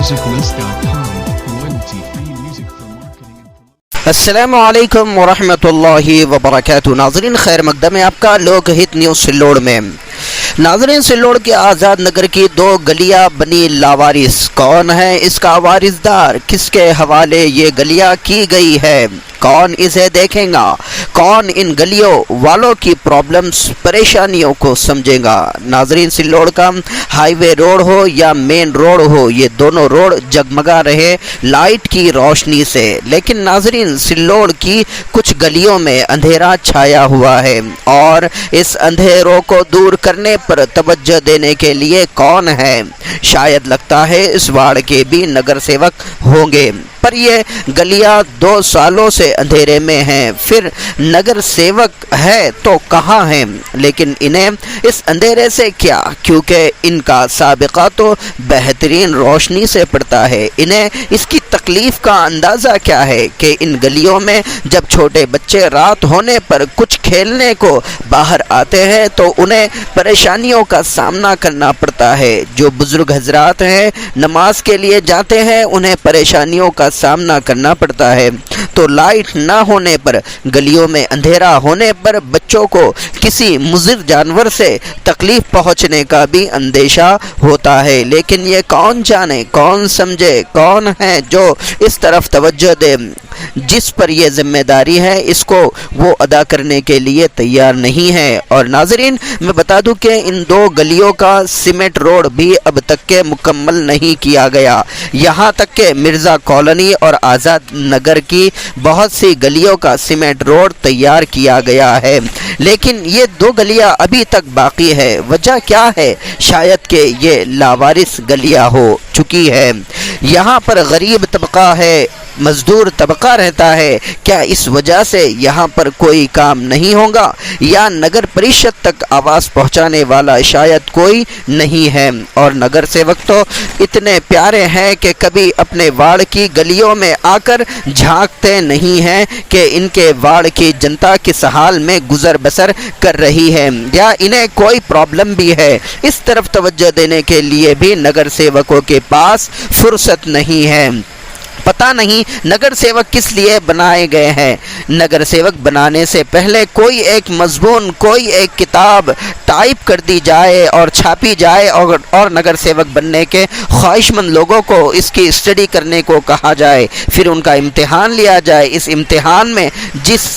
musiclist.com, royalty-free music for marketing and promotion. السلام علیکم ورحمۃ اللہ وبرکاتہ۔ ناظرین خیر مقدم ہے آپ کا لوک ہت نیوز سلوڑ میں۔ ناظرین سلوڑ کے آزاد نگر کی دو گلیاں بنی لاوارث، کون ہے اس کا وارثدار، کس کے حوالے یہ گلیاں کی گئی ہے، کون اسے دیکھے گا، کون ان گلیوں والوں کی پرابلمز پریشانیوں کو سمجھے گا۔ ناظرین سلوڑ کا ہائی وے روڈ ہو یا مین روڈ ہو، یہ دونوں روڈ جگمگا رہے لائٹ کی روشنی سے، لیکن ناظرین سلوڑ کی کچھ گلیوں میں اندھیرا چھایا ہوا ہے، اور اس اندھیروں کو دور کرنے پر توجہ دینے کے لیے کون ہے؟ شاید لگتا ہے اس وارڈ کے بھی نگر سیوک ہوں گے، پر یہ گلیاں 2 سالوں سے اندھیرے میں ہیں، پھر نگر سیوک ہے تو کہاں ہیں؟ لیکن انہیں اس اندھیرے سے کیا، کیونکہ ان کا سابقہ تو بہترین روشنی سے پڑتا ہے۔ انہیں اس کی تکلیف کا اندازہ کیا ہے کہ ان گلیوں میں جب چھوٹے بچے رات ہونے پر کچھ کھیلنے کو باہر آتے ہیں تو انہیں پریشانیوں کا سامنا کرنا پڑتا ہے۔ جو بزرگ حضرات ہیں نماز کے لیے جاتے ہیں، انہیں پریشانیوں کا سامنا کرنا پڑتا ہے، تو لائٹ نہ ہونے پر، گلیوں میں اندھیرا ہونے پر بچوں کو کسی مضر جانور سے تکلیف پہنچنے کا بھی اندیشہ ہوتا ہے۔ لیکن یہ کون جانے، کون سمجھے، کون ہے جو اس طرف توجہ دے؟ جس پر یہ ذمہ داری ہے اس کو وہ ادا کرنے کے لیے تیار نہیں ہے۔ اور ناظرین میں بتا دوں کہ ان 2 گلیوں کا سیمنٹ روڈ بھی اب تک کے مکمل نہیں کیا گیا، یہاں تک کہ مرزا کالونی اور آزاد نگر کی بہت سی گلیوں کا سیمنٹ روڈ تیار کیا گیا ہے، لیکن یہ 2 گلیاں ابھی تک باقی ہے۔ وجہ کیا ہے؟ شاید کہ یہ لاوارث گلیاں ہو چکی ہے، یہاں پر غریب طبقہ ہے، مزدور طبقہ رہتا ہے، کیا اس وجہ سے یہاں پر کوئی کام نہیں ہوگا، یا نگر پریشد تک آواز پہنچانے والا شاید کوئی نہیں ہے؟ اور نگر سیوک تو اتنے پیارے ہیں کہ کبھی اپنے وارڈ کی گلیوں میں آ کر جھانکتے نہیں ہیں کہ ان کے وارڈ کی جنتا کس حال میں گزر بسر کر رہی ہے، یا انہیں کوئی پرابلم بھی ہے۔ اس طرف توجہ دینے کے لیے بھی نگر سیوکوں کے پاس فرصت نہیں ہے۔ پتہ نہیں نگر سیوک کس لیے بنائے گئے ہیں۔ نگر سیوک بنانے سے پہلے کوئی ایک مضمون، کوئی ایک کتاب ٹائپ کر دی جائے اور چھاپی جائے، اور نگر سیوک بننے کے خواہش مند لوگوں کو اس کی اسٹڈی کرنے کو کہا جائے، پھر ان کا امتحان لیا جائے، اس امتحان میں جس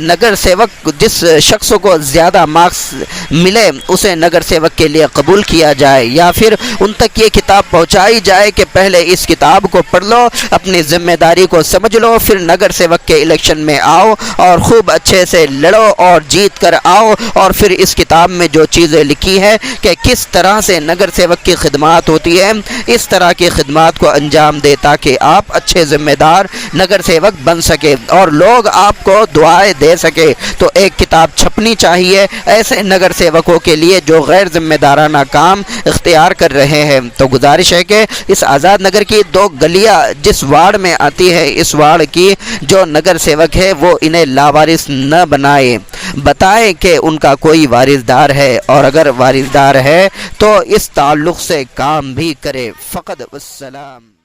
نگر سیوک، جس شخص کو زیادہ مارکس ملے اسے نگر سیوک کے لیے قبول کیا جائے، یا پھر ان تک یہ کتاب پہنچائی جائے کہ پہلے اس کتاب کو پڑھ لو، اپنی ذمہ داری کو سمجھ لو، پھر نگر سیوک کے الیکشن میں آؤ اور خوب اچھے سے لڑو اور جیت کر آؤ، اور پھر اس کتاب میں جو چیزیں لکھی ہے کہ کس طرح سے نگر سیوک کی خدمات ہوتی ہے، اس طرح کی خدمات کو انجام دے تاکہ آپ اچھے ذمہ دار نگر سیوک بن سکے اور لوگ آپ کو دعائیں دے سکے۔ تو ایک کتاب چھپنی چاہیے ایسے نگر سیوکوں کے لیے جو غیر ذمہ دارانہ کام اختیار کر رہے ہیں۔ تو گزارش ہے کہ اس آزاد نگر کی 2 گلیاں جس وارڈ میں آتی ہے، اس وارڈ کی جو نگر سیوک ہے وہ انہیں لاوارث نہ بنائے، بتائیں کہ ان کا کوئی وارثدار ہے، اور اگر وارثدار ہے تو اس تعلق سے کام بھی کرے۔ فقط والسلام۔